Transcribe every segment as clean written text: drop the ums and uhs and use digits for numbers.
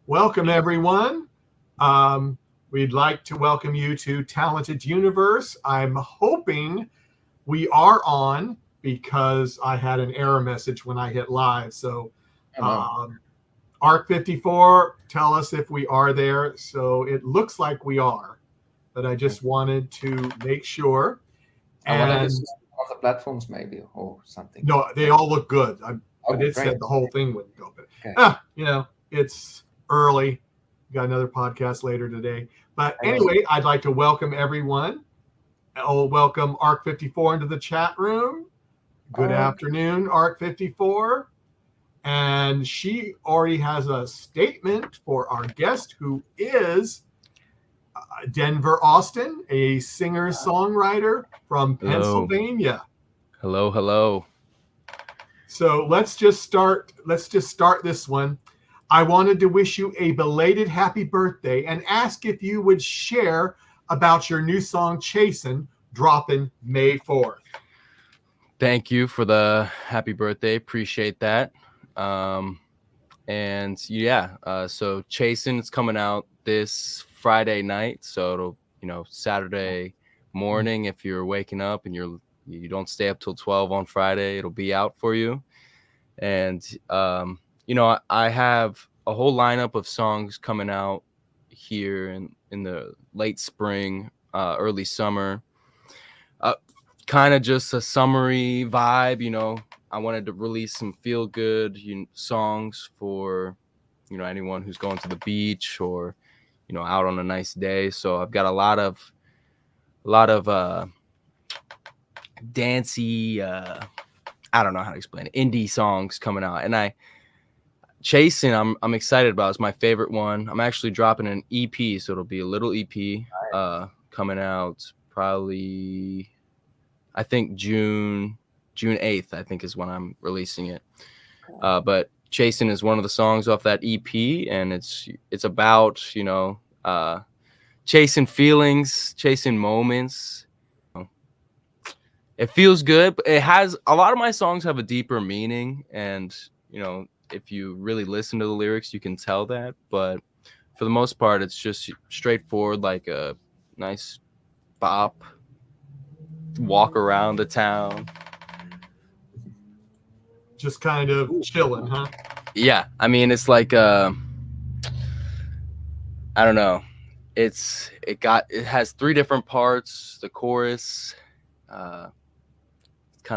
Welcome, everyone. We'd like to welcome you to Talented Universe. I'm hoping we are on because I had an error message when I hit live. So, Hello. um, Arc 54, tell us if we are there. So it looks like we are, but I just wanted to make sure. I wonder if it's And just on other platforms maybe or something. no, they all look good. But Oh, it great. said the whole thing wouldn't go. But Okay. it's early. Got another podcast later today. But I guess. anyway, I'd like to welcome everyone. I'll welcome Arc 54 into the chat room. Good Oh, afternoon, Arc 54. And she already has a statement for our guest, who is Denver Austin, a singer songwriter from Hello. Pennsylvania. Hello, hello. So let's just start this one. I wanted to wish you a belated happy birthday and ask if you would share about your new song Chasin', dropping May 4th. Thank you for the happy birthday. Appreciate that. And so Chasin' is coming out this Friday night. So it'll, Saturday morning, if you're waking up and you don't stay up till 12 on Friday, it'll be out for you. And I have a whole lineup of songs coming out here in the late spring, early summer. Kind of just a summery vibe. I wanted to release some feel good songs for anyone who's going to the beach or out on a nice day. So I've got a lot of dancey, I don't know how to explain it, indie songs coming out. And Chasing, I'm excited about. It's my favorite one. I'm actually dropping an EP, so it'll be a little EP coming out probably, I think June 8th, I think, is when I'm releasing it. But Chasing is one of the songs off that EP, and it's about chasing feelings, chasing moments. It feels good, but a lot of my songs have a deeper meaning, and if you really listen to the lyrics, you can tell that. But for the most part, it's just straightforward, like a nice bop, walk around the town. Just kind of chilling, huh? Yeah, I mean, it's like I don't know. It has three different parts. The chorus, kind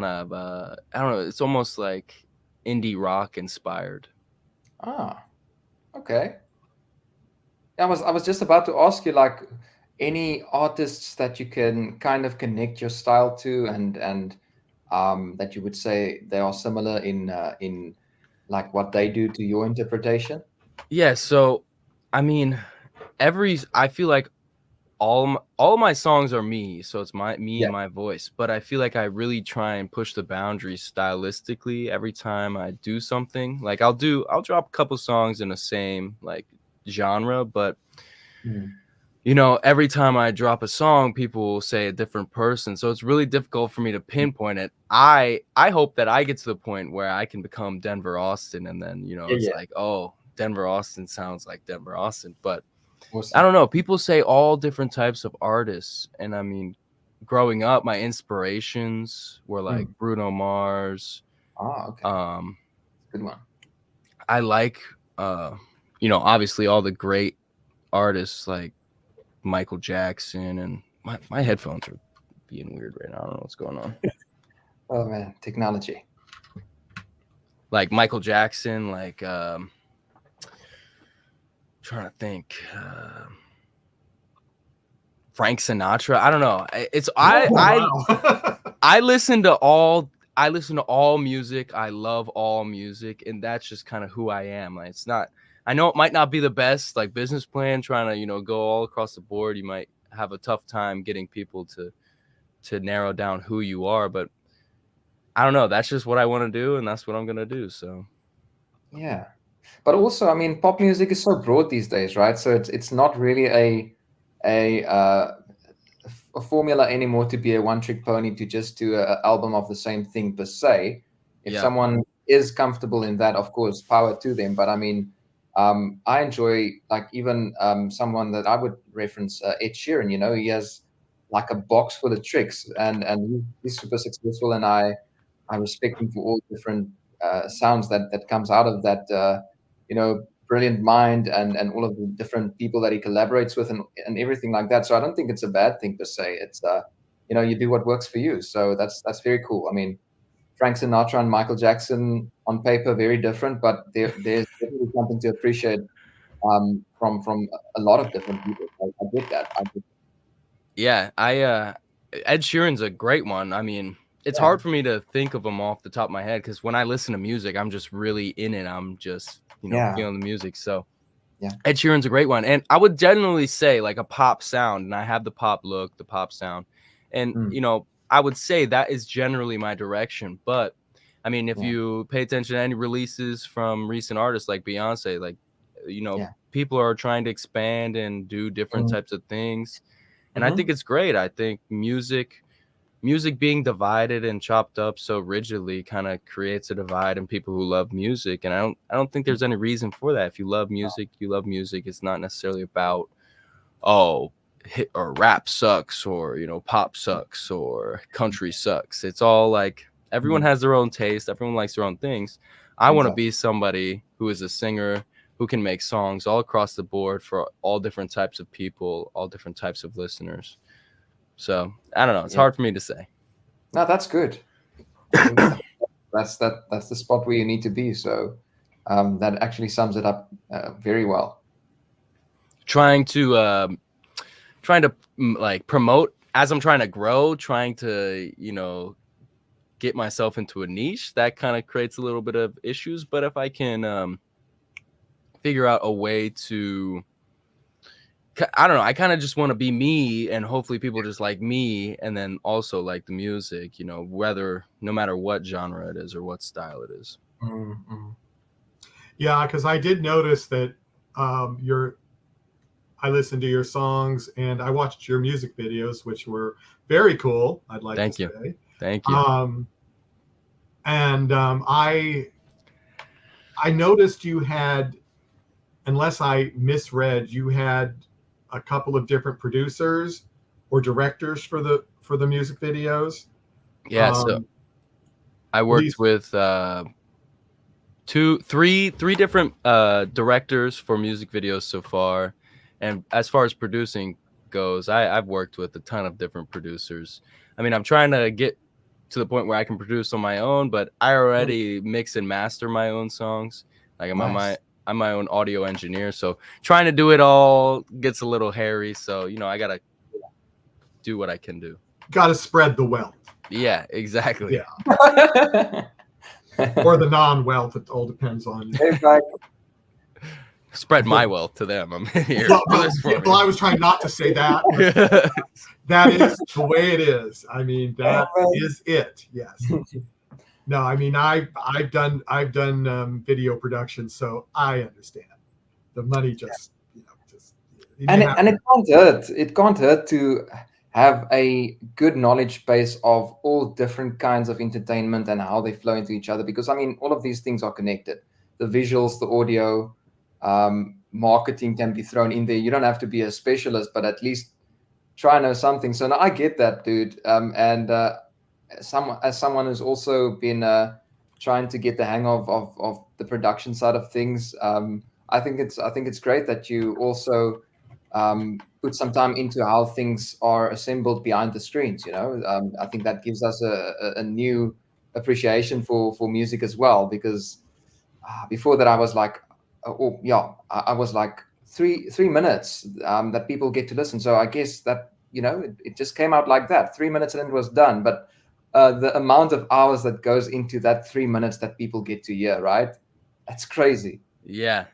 of I don't know. It's almost like indie rock inspired. Ah, okay. I was just about to ask you, like, any artists that you can kind of connect your style to, and that you would say they are similar in like what they do to your interpretation. Yeah, so I mean, I feel like all my songs are me, so it's me Yeah. and my voice. But I feel like I really try and push the boundaries stylistically every time I do something. Like I'll drop a couple songs in the same like genre, but every time I drop a song, people will say a different person. So it's really difficult for me to pinpoint it. I hope that I get to the point where I can become Denver Austin, and then Yeah, it's yeah. like, oh, Denver Austin sounds like Denver Austin. But I Awesome. don't know. People say all different types of artists, and I mean, growing up, my inspirations were like Bruno Mars. Okay. Good one. I like, obviously all the great artists like Michael Jackson, and my headphones are being weird right now. I don't know what's going on. Oh man, technology. Like Michael Jackson, like trying to think. Frank Sinatra. I don't know. I listen to all music. I love all music, and that's just kind of who I am. Like, it's not. I know it might not be the best like business plan trying to go all across the board. You might have a tough time getting people to narrow down who you are, but I don't know. That's just what I want to do, and that's what I'm gonna do. So Yeah, but also, I mean, pop music is so broad these days, right? So it's not really a formula anymore to be a one-trick pony to just do an album of the same thing per se. If yeah, someone is comfortable in that, of course, power to them. But I mean, I enjoy, like, even someone that I would reference, Ed Sheeran. He has like a box full of tricks, and he's super successful, and I respect him for all different sounds that comes out of that brilliant mind, and all of the different people that he collaborates with, and everything like that. So I don't think it's a bad thing per se. It's you do what works for you. So that's very cool. I mean, Frank Sinatra and Michael Jackson on paper very different, but there's definitely something to appreciate from a lot of different people. I get that. Yeah, Ed Sheeran's a great one. I mean, it's Yeah. hard for me to think of them off the top of my head because when I listen to music, I'm just really in it. I'm just Yeah. feeling the music. So Yeah. Ed Sheeran's a great one, and I would generally say like a pop sound, and I have the pop look, the pop sound, and I would say that is generally my direction. But I mean, if you pay attention to any releases from recent artists like Beyonce, like people are trying to expand and do different types of things. And I think it's great. I think music being divided and chopped up so rigidly kind of creates a divide in people who love music. And I don't think there's any reason for that. If you love music, you love music. It's not necessarily about, hit or rap sucks, or pop sucks, or country sucks. It's all like everyone has their own taste. Everyone likes their own things. I want to be somebody who is a singer who can make songs all across the board for all different types of people, all different types of listeners. So I don't know. It's hard for me to say. No, that's good. I think that's the spot where you need to be. So that actually sums it up very well. Trying to like promote as I'm trying to grow, trying to get myself into a niche, that kind of creates a little bit of issues. But if I can figure out a way to, I don't know, I kind of just want to be me, and hopefully people just like me, and then also like the music, no matter what genre it is or what style it is. Yeah, because I did notice that I listened to your songs and I watched your music videos, which were very cool. I'd like to say. Thank you. I noticed you had, unless I misread, you had a couple of different producers or directors for the music videos. Yeah, so I worked with three different directors for music videos so far, and as far as producing goes, I've worked with a ton of different producers. I mean, I'm trying to get to the point where I can produce on my own, but I already mix and master my own songs. Like I'm my own audio engineer, so trying to do it all gets a little hairy. So I gotta do what I can do. Got to spread the wealth. Yeah, exactly. Yeah. Or the non-wealth. It all depends on you. Spread my wealth to them. I'm here. Well, I was trying not to say that. That is the way it is. I mean, that is it. Yes. No, I mean, I've done video production, so I understand. The money just and it can't hurt. It can't hurt to have a good knowledge base of all different kinds of entertainment and how they flow into each other, because I mean, all of these things are connected. The visuals, the audio, marketing can be thrown in there. You don't have to be a specialist, but at least try and know something. So now I get that, dude. And as someone who's also been trying to get the hang of the production side of things, I think it's great that you also put some time into how things are assembled behind the screens. I think that gives us a new appreciation for music as well, because before that I was like, I was like 3 minutes that people get to listen. So I guess that it just came out like that, 3 minutes and it was done. But the amount of hours that goes into that 3 minutes that people get to hear, right? That's crazy. Yeah,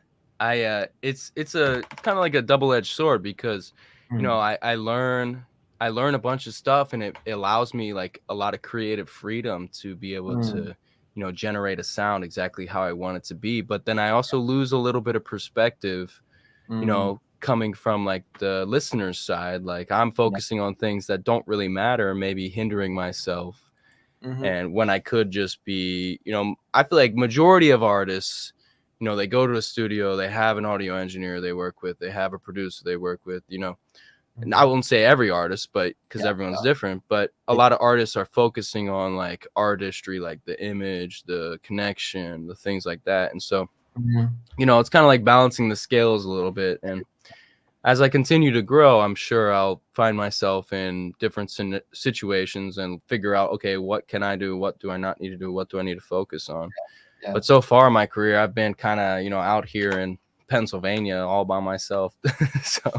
it's a kind of like a double-edged sword, because I learn a bunch of stuff, and it allows me like a lot of creative freedom to be able to generate a sound exactly how I want it to be. But then I also lose a little bit of perspective, coming from like the listener's side. Like I'm focusing on things that don't really matter, maybe hindering myself. And when I could just be, I feel like majority of artists they go to a studio, they have an audio engineer they work with, they have a producer they work with, and I won't say every artist, but because everyone's different, but a lot of artists are focusing on like artistry, like the image, the connection, the things like that. And so, it's kind of like balancing the scales a little bit. And as I continue to grow, I'm sure I'll find myself in different situations and figure out, okay, what can I do? What do I not need to do? What do I need to focus on? Yeah. But so far in my career, I've been kind of, out here in Pennsylvania all by myself. So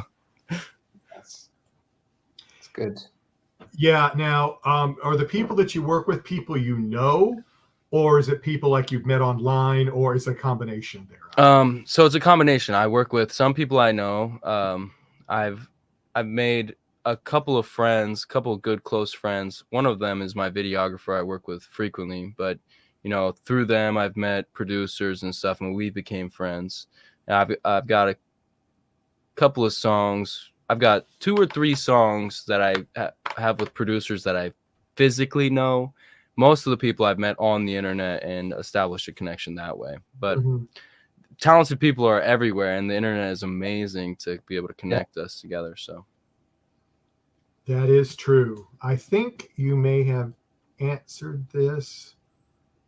that's good. Yeah. Now, are the people that you work with people you know, or is it people like you've met online, or is it a combination there? So it's a combination. I work with some people I know. I've made a couple of friends, couple of good close friends. One of them is my videographer I work with frequently, but through them I've met producers and stuff, and we became friends. And I've got a couple of songs. I've got 2 or 3 songs that I have with producers that I physically know. Most of the people I've met on the internet and established a connection that way. But talented people are everywhere, and the internet is amazing to be able to connect us together. So that is true. I think you may have answered this,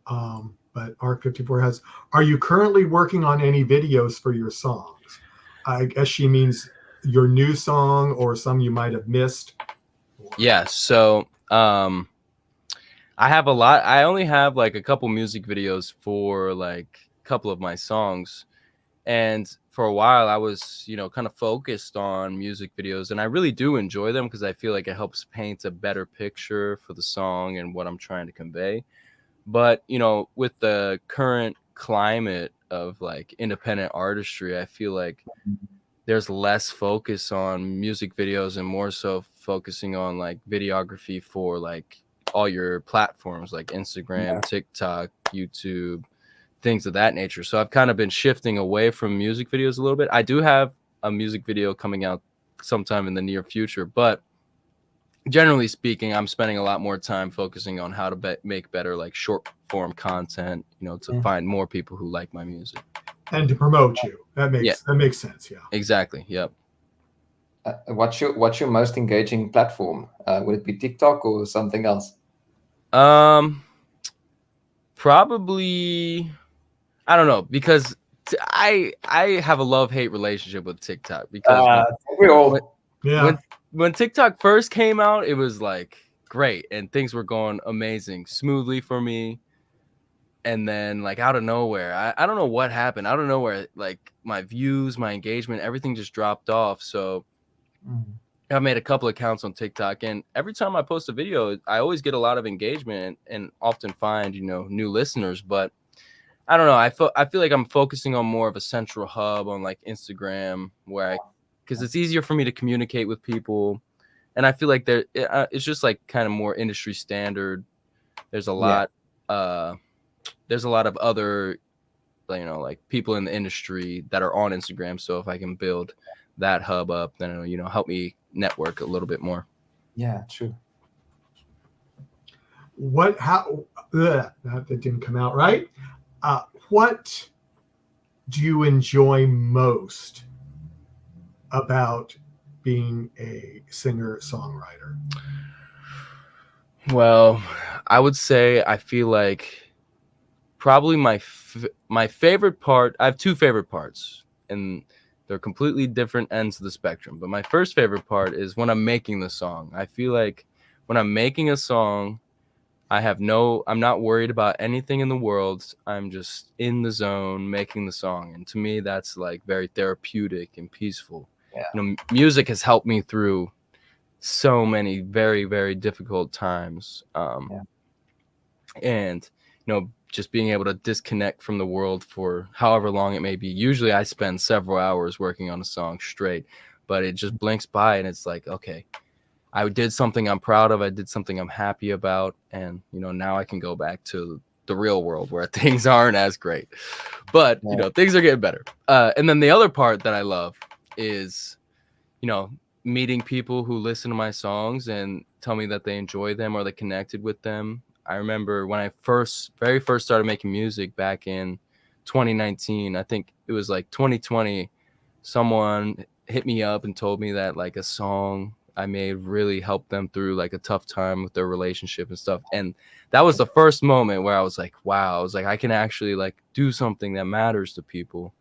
but R54 has. Are you currently working on any videos for your songs? I guess she means your new song or some you might have missed. Yeah. So I have a lot. I only have like a couple music videos for like a couple of my songs. And for a while I was, kind of focused on music videos, and I really do enjoy them because I feel like it helps paint a better picture for the song and what I'm trying to convey. But, with the current climate of like independent artistry, I feel like there's less focus on music videos and more so focusing on like videography for like all your platforms like Instagram, TikTok, YouTube, things of that nature. So I've kind of been shifting away from music videos a little bit. I do have a music video coming out sometime in the near future, but generally speaking, I'm spending a lot more time focusing on how to make better like short form content, to find more people who like my music. And to promote you. That makes sense. Yeah. Exactly. Yep. What's your most engaging platform? Would it be TikTok or something else? Probably, I don't know, because I have a love-hate relationship with TikTok because when TikTok first came out, it was like great and things were going amazing, smoothly for me. And then like out of nowhere, I don't know what happened. I don't know where like my views, my engagement, everything just dropped off. So I made a couple accounts on TikTok, and every time I post a video, I always get a lot of engagement and often find, new listeners. But I don't know. I feel like I'm focusing on more of a central hub on like Instagram, because it's easier for me to communicate with people, and I feel like it's just like kind of more industry standard. There's a lot. There's a lot of other, like people in the industry that are on Instagram. So if I can build that hub up, then it'll, help me network a little bit more. Yeah, true. That didn't come out right. What do you enjoy most about being a singer-songwriter? Well, I would say I feel like probably my favorite part. I have 2 favorite parts, and they're completely different ends of the spectrum. But my first favorite part is when I'm making the song. I feel like when I'm making a song, I'm not worried about anything in the world. I'm just in the zone making the song. And to me, that's like very therapeutic and peaceful. Yeah. Music has helped me through so many very, very difficult times. And, just being able to disconnect from the world for however long it may be. Usually I spend several hours working on a song straight, but it just blinks by and it's like, okay, I did something I'm proud of. I did something I'm happy about. And, now I can go back to the real world where things aren't as great, but, things are getting better. And then the other part that I love is, meeting people who listen to my songs and tell me that they enjoy them or they connected with them. I remember when I very first started making music back in 2019. I think it was like 2020. Someone hit me up and told me that like a song I made really helped them through like a tough time with their relationship and stuff. And that was the first moment where I was like, wow, I was like, I can actually like do something that matters to people.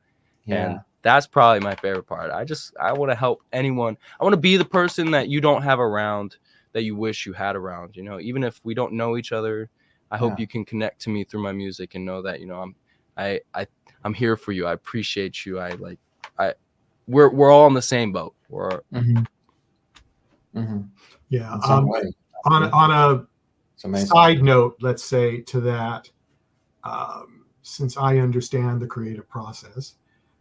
Yeah. And that's probably my favorite part. I want to help anyone. I want to be the person that you don't have around that you wish you had around, you know, even if we don't know each other. I hope you can connect to me through my music and know that, you know, I'm here for you. I appreciate you. We're all in the same boat. We're Yeah. In some way. On a It's amazing. side note, let's say to that, since I understand the creative process,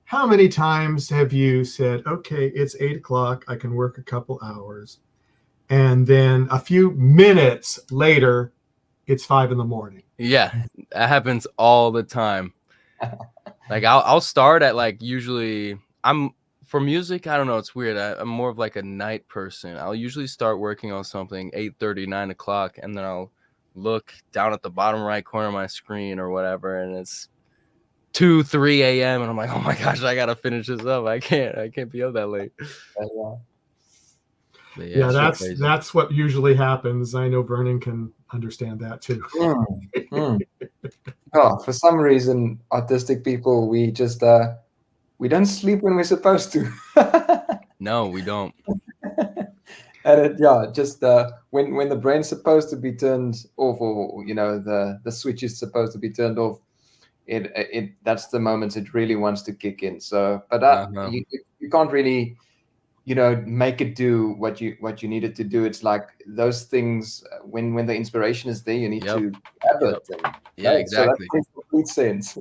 how many times have you said, okay, it's 8 o'clock, I can work a couple hours, and then a few minutes later, it's 5 a.m? Yeah, that happens all the time. Like I'll start at like usually for music, I don't know, it's weird. I'm more of like a night person. I'll usually start working on something 8:30, 9 o'clock, and then I'll look down at the bottom right corner of my screen or whatever, and it's 2, 3 a.m. and I'm like, oh my gosh, I gotta finish this up. I can't be up that late. But Yeah, it's crazy. that's what usually happens. I know Vernon can understand that too. Oh, for some reason, autistic people, we just we don't sleep when we're supposed to. No, we don't. And just when the brain's supposed to be turned off, or you know the switch is supposed to be turned off, it that's the moment it really wants to kick in. So, but you can't really, you know, make it do what you need it to do. It's like those things when the inspiration is there, you need to have it. Yeah, exactly. So that makes complete sense.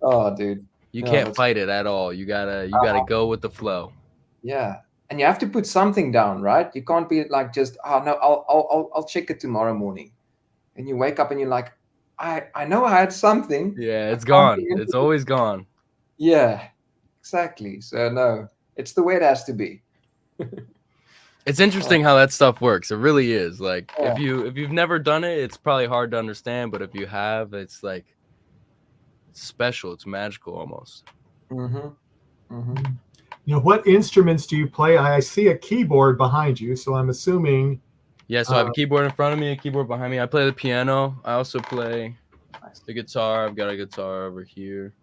Oh, dude. You can't fight it at all. You gotta go with the flow. Yeah, and you have to put something down, right? You can't be like just, oh no, I'll check it tomorrow morning, and you wake up and you're like, I know I had something. Yeah, it's gone. It's always gone. Yeah, exactly. So no, it's the way it has to be. It's interesting how that stuff works. It really is. Like if you've never done it, it's probably hard to understand. But if you have, it's like it's special. It's magical almost. You know, what instruments do you play? I see a keyboard behind you, so I'm assuming. Yeah, so I have a keyboard in front of me, a keyboard behind me. I play the piano. I also play the guitar. I've got a guitar over here.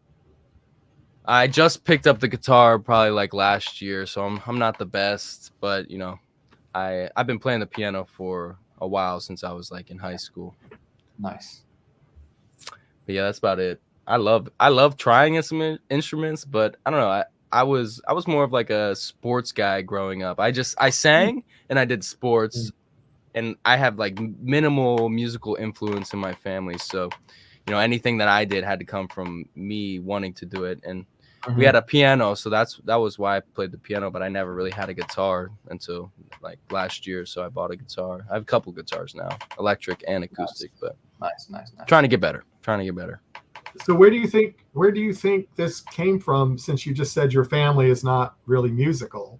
I just picked up the guitar probably like last year, so I'm not the best, but you know, I've been playing the piano for a while since I was like in high school. Nice. But yeah, that's about it. I love trying instruments, but I don't know. I was more of like a sports guy growing up. I sang and I did sports, and I have like minimal musical influence in my family. So, you know, anything that I did had to come from me wanting to do it. And we had a piano, so that was why I played the piano. But I never really had a guitar until like last year. So I bought a guitar. I have a couple guitars now, electric and acoustic. But nice. Trying to get better. So where do you think this came from? Since you just said your family is not really musical,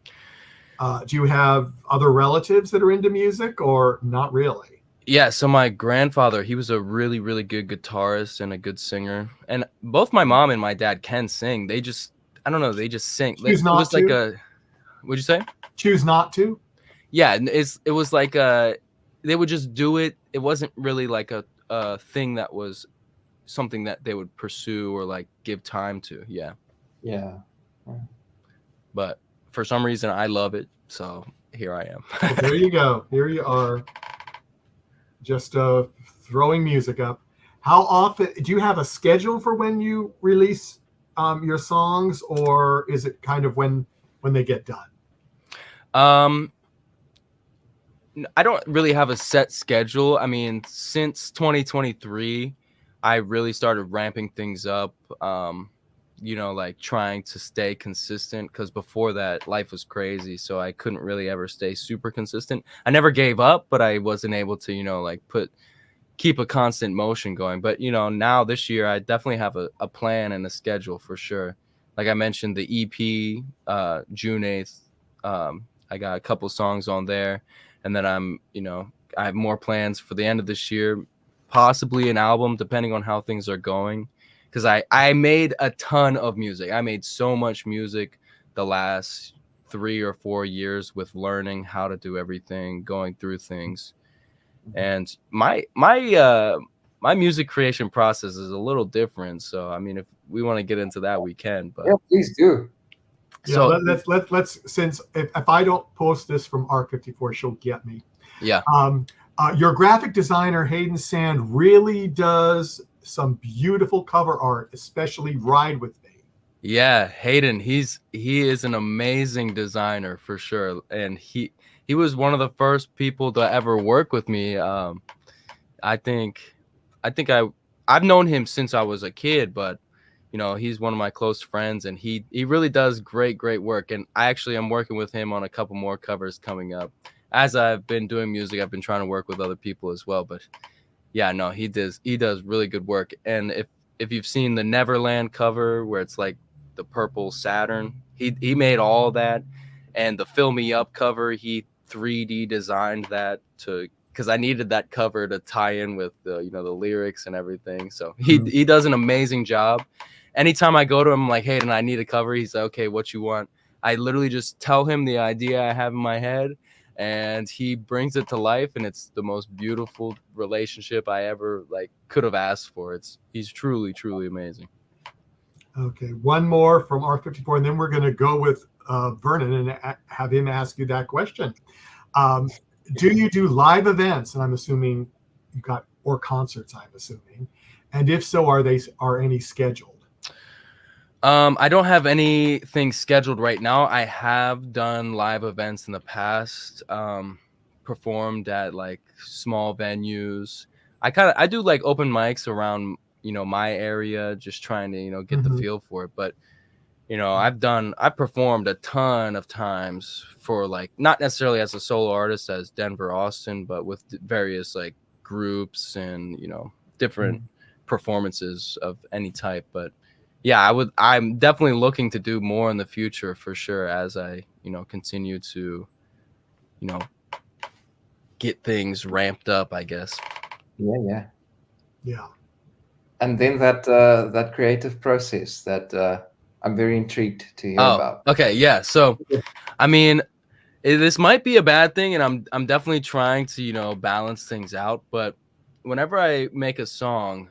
do you have other relatives that are into music, or not really? Yeah, so my grandfather, he was a really, really good guitarist and a good singer. And both my mom and my dad can sing. They just, I don't know, they just sing. Choose not to? Like what'd you say? Choose not to? Yeah, it was like they would just do it. It wasn't really like a thing that was something that they would pursue or like give time to. Yeah. But for some reason I love it, so here I am. Well, there you go. Here you are, just throwing music up. How often do you have a schedule for when you release your songs, or is it kind of when they get done? I don't really have a set schedule. I mean, since 2023, I really started ramping things up, you know, like trying to stay consistent, because before that life was crazy. So I couldn't really ever stay super consistent. I never gave up, but I wasn't able to, you know, like keep a constant motion going. But, you know, now this year, I definitely have a plan and a schedule for sure. Like I mentioned, the EP, June 8th, I got a couple songs on there. And then I have more plans for the end of this year, possibly an album, depending on how things are going. because I made a ton of music. I made so much music the last 3 or 4 years with learning how to do everything, going through things. And my music creation process is a little different. So I mean, if we want to get into that, we can. But Yeah, please do. Yeah, so let's since if I don't post this from R54, she'll get me. yeah. Your graphic designer Hayden Sand really does some beautiful cover art, especially Ride With Me. Yeah, Hayden, he is an amazing designer for sure, and he was one of the first people to ever work with me. I think I've known him since I was a kid, but he's one of my close friends, and he really does great work. And I actually am working with him on a couple more covers coming up. As I've been doing music, I've been trying to work with other people as well, but yeah, no, he does really good work. And if you've seen the Neverland cover where it's like the purple Saturn, he made all that. And the Fill Me Up cover, he 3D designed that because I needed that cover to tie in with the the lyrics and everything. So he does an amazing job. Anytime I go to him, I'm like, hey, and I need a cover, he's like, okay, what you want? I literally just tell him the idea I have in my head, and he brings it to life, and it's the most beautiful relationship I ever could have asked for. He's truly amazing. Okay, one more from R54, and then we're going to go with Vernon and have him ask you that question. Do you do live events? And I'm assuming you got, or concerts, I'm assuming. And if so, are any scheduled? I don't have anything scheduled right now. I have done live events in the past, performed at small venues. I do open mics around my area, just trying to get the feel for it. But I've performed a ton of times for not necessarily as a solo artist as Denver, Austin, but with various groups and different performances of any type. But yeah, I'm definitely looking to do more in the future for sure, as I continue to get things ramped up, I guess. Yeah. And then that creative process that I'm very intrigued to hear about. Okay, yeah. So, I mean, this might be a bad thing, and I'm definitely trying to balance things out. But whenever I make a song,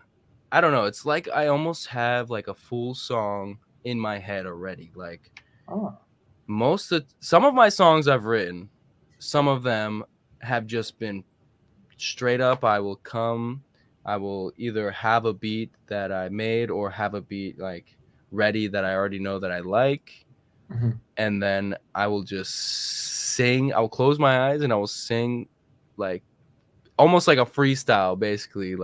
I don't know. It's like I almost have a full song in my head already. Some of my songs I've written, some of them have just been straight up. I will either have a beat that I made or have a beat ready that I already know that I like. And then I will just sing. I will close my eyes and I will sing almost like a freestyle, basically,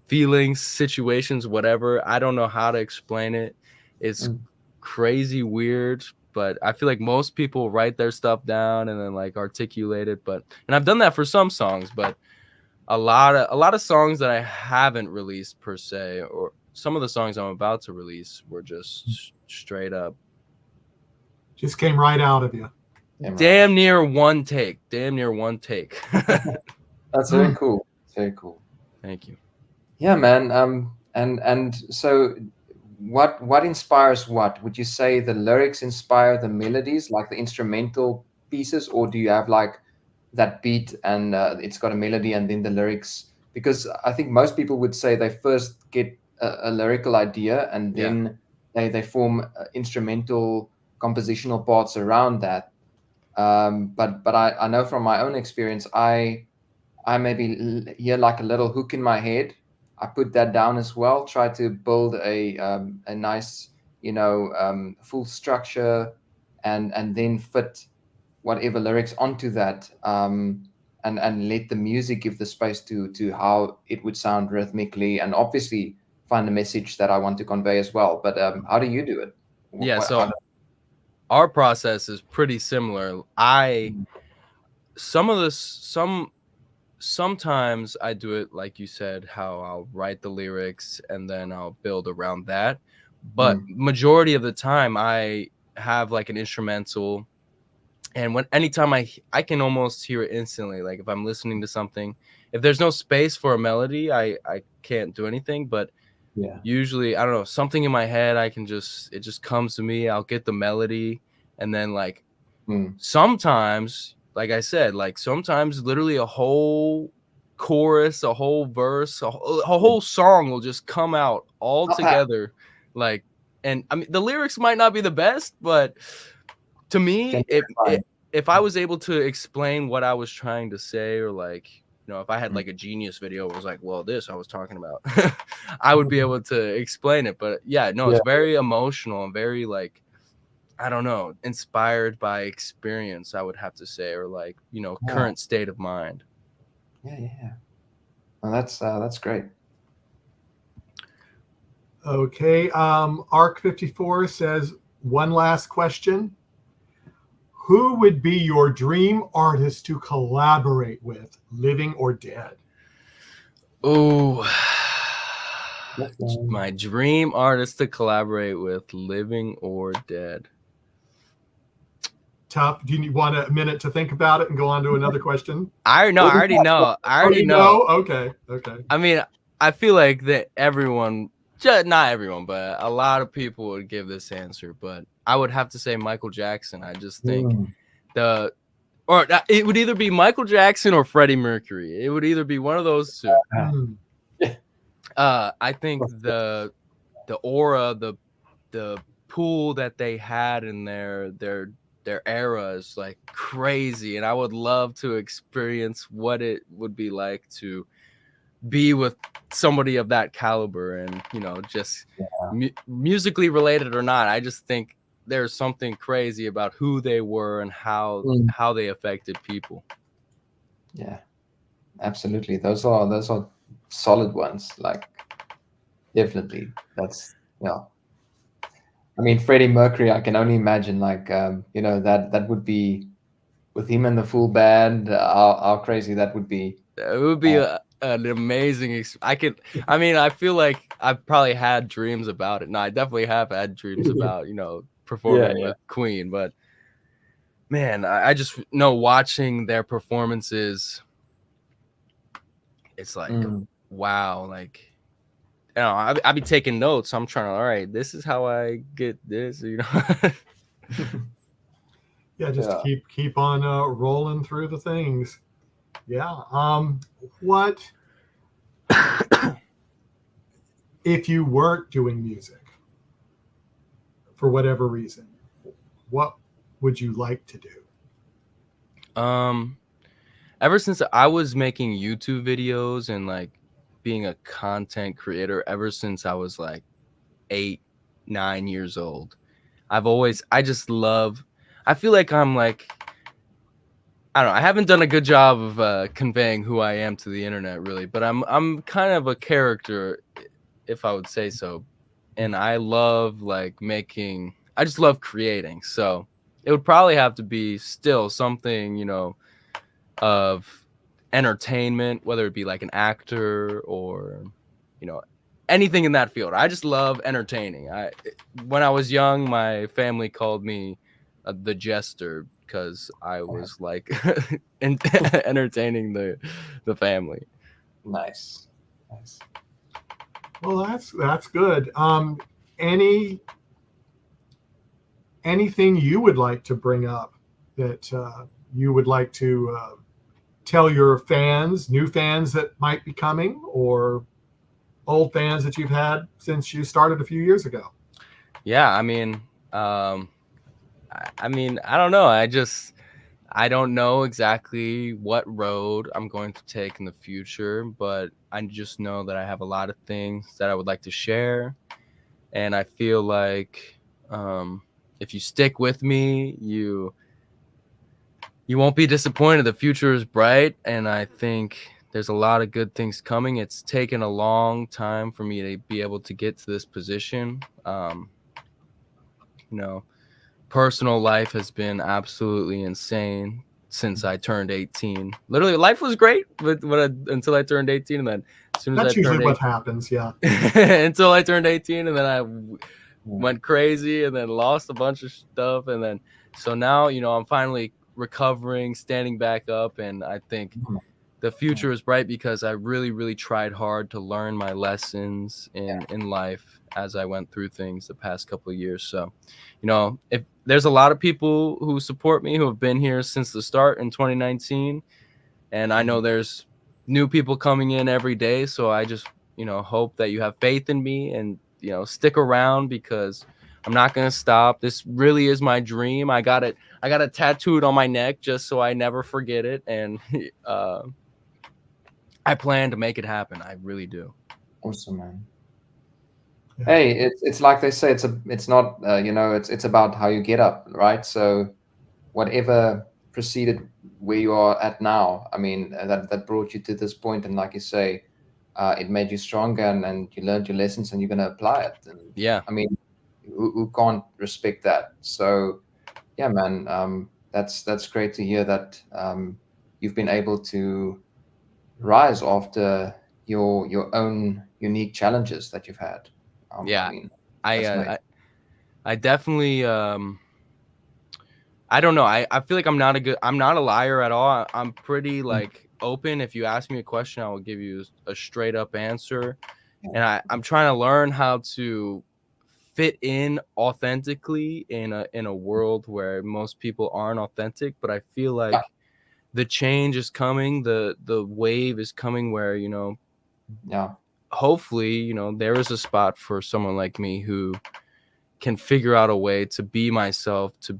feelings, situations, whatever. I don't know how to explain it. It's crazy weird, but I feel like most people write their stuff down and then articulate it. And I've done that for some songs, but a lot of songs that I haven't released per se, or some of the songs I'm about to release, were just straight up. Just came right out of you. Damn near one take. That's very cool. Very cool. Thank you. Yeah, man. And so what inspires what? Would you say the lyrics inspire the melodies, like the instrumental pieces, or do you have that beat and it's got a melody and then the lyrics? Because I think most people would say they first get a lyrical idea and then they form instrumental compositional parts around that. But I know from my own experience, I maybe hear a little hook in my head. I put that down as well. Try to build a nice full structure, and then fit whatever lyrics onto that, and let the music give the space to how it would sound rhythmically, and obviously find the message that I want to convey as well. But how do you do it? Yeah, so our process is pretty similar. Sometimes I do it like you said, how I'll write the lyrics and then I'll build around that. But majority of the time I have an instrumental, and anytime I can almost hear it instantly. Like if I'm listening to something, if there's no space for a melody, I can't do anything. But Yeah. usually, I don't know, something in my head, it just comes to me. I'll get the melody, and then like sometimes, like I said, like sometimes literally a whole chorus, a whole verse, a whole song will just come out all together. Like, and I mean, the lyrics might not be the best, but to me, if I was able to explain what I was trying to say, or like, you know, if I had like a Genius video, it was like, well, this I was talking about, I would be able to explain it. But yeah, no, it's very emotional and very like, I don't know, inspired by experience, I would have to say, or like, you know, current state of mind. Yeah. Well, that's great. Okay. Arc54 says, one last question. Who would be your dream artist to collaborate with, living or dead? Oh, my dream artist to collaborate with, living or dead. Tough. Do you want a minute to think about it and go on to another question? I already know. Okay. I mean, I feel like that everyone, not everyone, but a lot of people would give this answer. But I would have to say Michael Jackson. I just think it would either be Michael Jackson or Freddie Mercury. It would either be one of those two. I think the aura, the pool that they had in their era is like crazy, and I would love to experience what it would be like to be with somebody of that caliber, and you know, just musically related or not. I just think there's something crazy about who they were and how they affected people. Yeah, absolutely. Those are solid ones. Like, definitely. That's I mean, Freddie Mercury, I can only imagine, like, you know, that would be, with him and the full band, how crazy that would be. It would be an amazing I mean, I feel like I've probably had dreams about it. No, I definitely have had dreams about, you know, performing with Queen, but man, I just know watching their performances, it's like, wow, like, you know, I'd be taking notes. I'm trying to, all right, this is how I get this, you know. Just keep on rolling through the things. What if you weren't doing music for whatever reason? What would you like to do? Ever since I was making YouTube videos and like being a content creator, ever since I was like 8, 9 years old, I feel like I'm like, I don't know, I haven't done a good job of conveying who I am to the internet really, but I'm kind of a character, if I would say so. And I love I just love creating. So it would probably have to be still something, you know, of entertainment, whether it be like an actor or, you know, anything in that field. I just love entertaining. When I was young, my family called me the jester because I was like entertaining the family. Nice. Well, that's good. Anything you would like to bring up that you would like to tell your fans, new fans that might be coming, or old fans that you've had since you started a few years ago? Yeah, I mean, I don't know. I don't know exactly what road I'm going to take in the future, but I just know that I have a lot of things that I would like to share. And I feel like if you stick with me, you won't be disappointed. The future is bright, and I think there's a lot of good things coming. It's taken a long time for me to be able to get to this position. You know, personal life has been absolutely insane since I turned 18. Literally, life was great until I turned 18, and then as soon as That's I turned usually what happens, yeah. until I turned 18, and then I went crazy, and then lost a bunch of stuff, and then so now, you know, I'm finally recovering, standing back up, and I think the future is bright because I really, really tried hard to learn my lessons in life as I went through things the past couple of years. So, if there's a lot of people who support me who have been here since the start in 2019, and I know there's new people coming in every day. So I just, hope that you have faith in me and, stick around because I'm not going to stop. This really is my dream. I got it tattooed on my neck just so I never forget it. And, I plan to make it happen. I really do. Awesome, man. Yeah. Hey, it's like they say, it's not it's about how you get up, right? So whatever preceded where you are at now, I mean, that brought you to this point, and like you say, it made you stronger, and you learned your lessons, and you're going to apply it. And Yeah. I mean, who can't respect that? So yeah, man, that's great to hear that you've been able to rise after your own unique challenges that you've had. Yeah. I mean, that's amazing. I definitely, I don't know. I feel like I'm not a liar at all. I'm pretty like open. If you ask me a question, I will give you a straight up answer. And I'm trying to learn how to fit in authentically in a world where most people aren't authentic. But I feel like the change is coming. The wave is coming where, hopefully, there is a spot for someone like me who can figure out a way to be myself, to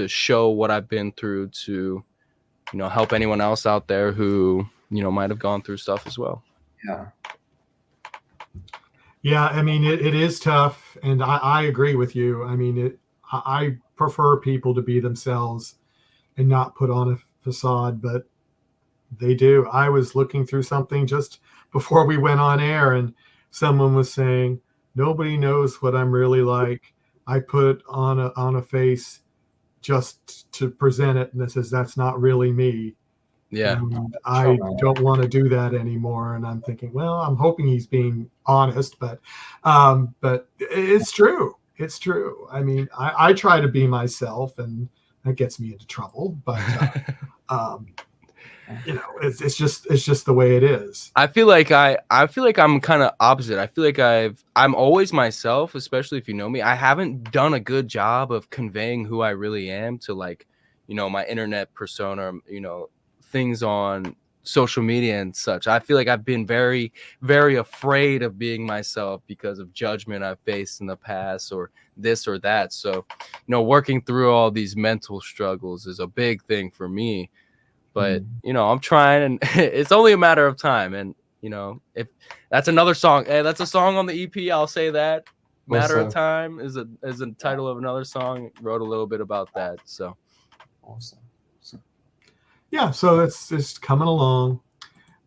show what I've been through, to, help anyone else out there who, might have gone through stuff as well. Yeah. Yeah, I mean, it is tough, and I agree with you. I mean, I prefer people to be themselves and not put on a facade, but they do. I was looking through something just before we went on air, and someone was saying, nobody knows what I'm really like. I put on a face just to present it, and it says that's not really me. Yeah. And I don't want to do that anymore. And I'm thinking, well, I'm hoping he's being honest, but it's true. It's true. I mean, I try to be myself, and that gets me into trouble. But it's just the way it is. I feel like I'm kind of opposite. I feel like I'm always myself, especially if you know me. I haven't done a good job of conveying who I really am to, like, my internet persona, things on social media and such. I feel like I've been very, very afraid of being myself because of judgment I've faced in the past or this or that. So, working through all these mental struggles is a big thing for me. But, I'm trying, and it's only a matter of time. And, if that's another song, that's a song on the EP. I'll say that. Matter of Time is a title of another song. Wrote a little bit about that. So awesome. Yeah, so it's just coming along.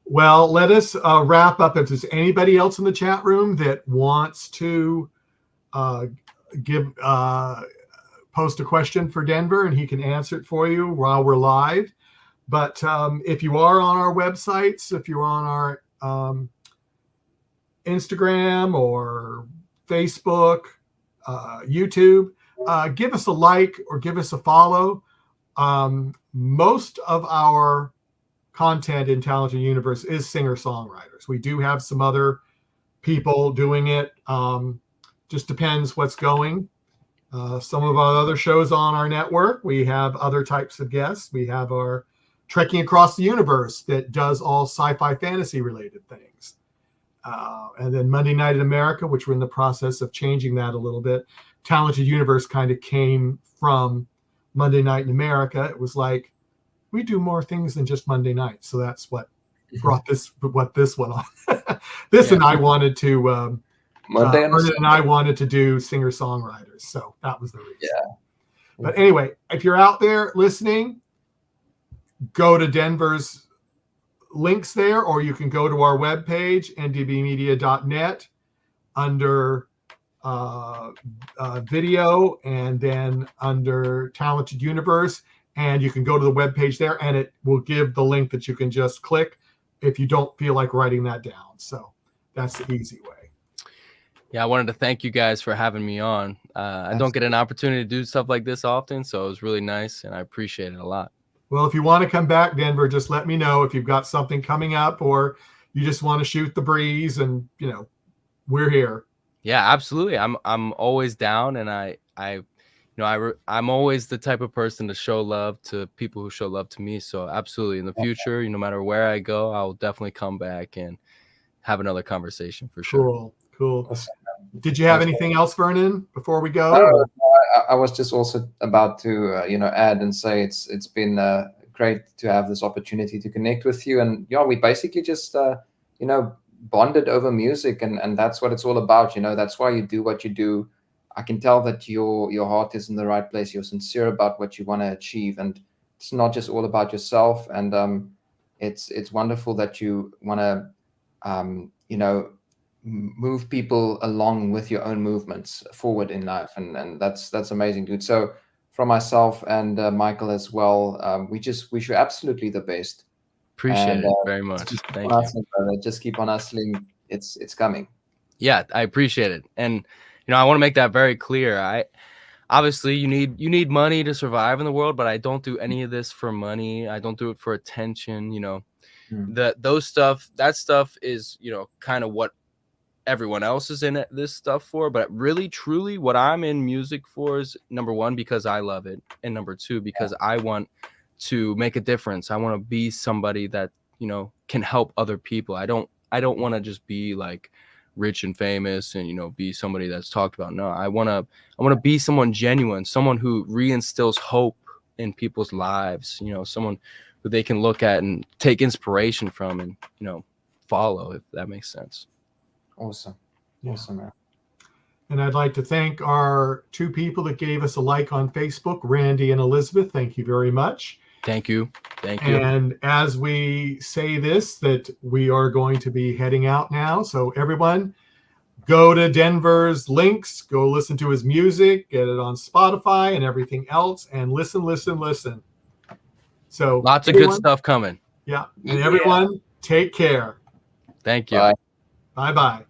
Well, let us wrap up. If there's anybody else in the chat room that wants to post a question for Denver, and he can answer it for you while we're live. But if you are on our websites, if you're on our Instagram or Facebook, YouTube, give us a like or give us a follow. Most of our content in Talented Universe is singer-songwriters. We do have some other people doing it. Just depends what's going. Some of our other shows on our network, we have other types of guests. We have our Trekking Across the Universe that does all sci-fi fantasy related things. And then Monday Night in America, which we're in the process of changing that a little bit. Talented Universe kind of came from Monday Night in America. It was like, we do more things than just Monday night. So that's what brought this one on. And I wanted to, Bernard and I wanted to do singer-songwriters. So that was the reason. Yeah. But anyway, if you're out there listening, go to Denver's links there, or you can go to our webpage, ndbmedia.net, under video, and then under Talented Universe, and you can go to the webpage there, and it will give the link that you can just click if you don't feel like writing that down. So that's the easy way. Yeah, I wanted to thank you guys for having me on. I don't get an opportunity to do stuff like this often, so it was really nice, and I appreciate it a lot. Well, if you want to come back, Denver, just let me know if you've got something coming up or you just want to shoot the breeze, and we're here. Yeah, absolutely. I'm always down, and I'm always the type of person to show love to people who show love to me. So absolutely, in the future, no matter where I go, I'll definitely come back and have another conversation for sure. Cool. Awesome. Did you have anything else, Vernon, before we go? No, I was just also about to add and say it's been great to have this opportunity to connect with you, and we basically just bonded over music, and that's what it's all about. That's why you do what you do. I can tell that your heart is in the right place. You're sincere about what you want to achieve, and it's not just all about yourself. And it's wonderful that you want to move people along with your own movements forward in life, and that's amazing, dude. So from myself and Michael as well, we wish you absolutely the best. Appreciate it very much. Thank you. Hustling, brother. Just keep on hustling. It's coming. Yeah, I appreciate it, and I want to make that very clear. Obviously you need money to survive in the world, but I don't do any of this for money. I don't do it for attention. That stuff is kind of what everyone else is in this stuff for, but really truly what I'm in music for is, number one, because I love it, and number two, because I want to make a difference. I want to be somebody that can help other people. I don't want to just be like rich and famous and be somebody that's talked about. No, I want to be someone genuine, someone who reinstills hope in people's lives, someone who they can look at and take inspiration from and follow, if that makes sense. Awesome. Yeah. Awesome, man. And I'd like to thank our two people that gave us a like on Facebook, Randy and Elizabeth. Thank you very much. Thank you. Thank you. And as we say this, that we are going to be heading out now. So everyone, go to Denver's links, go listen to his music, get it on Spotify and everything else, and listen. So lots of good stuff coming. Yeah. And everyone, take care. Thank you. Bye. Bye-bye.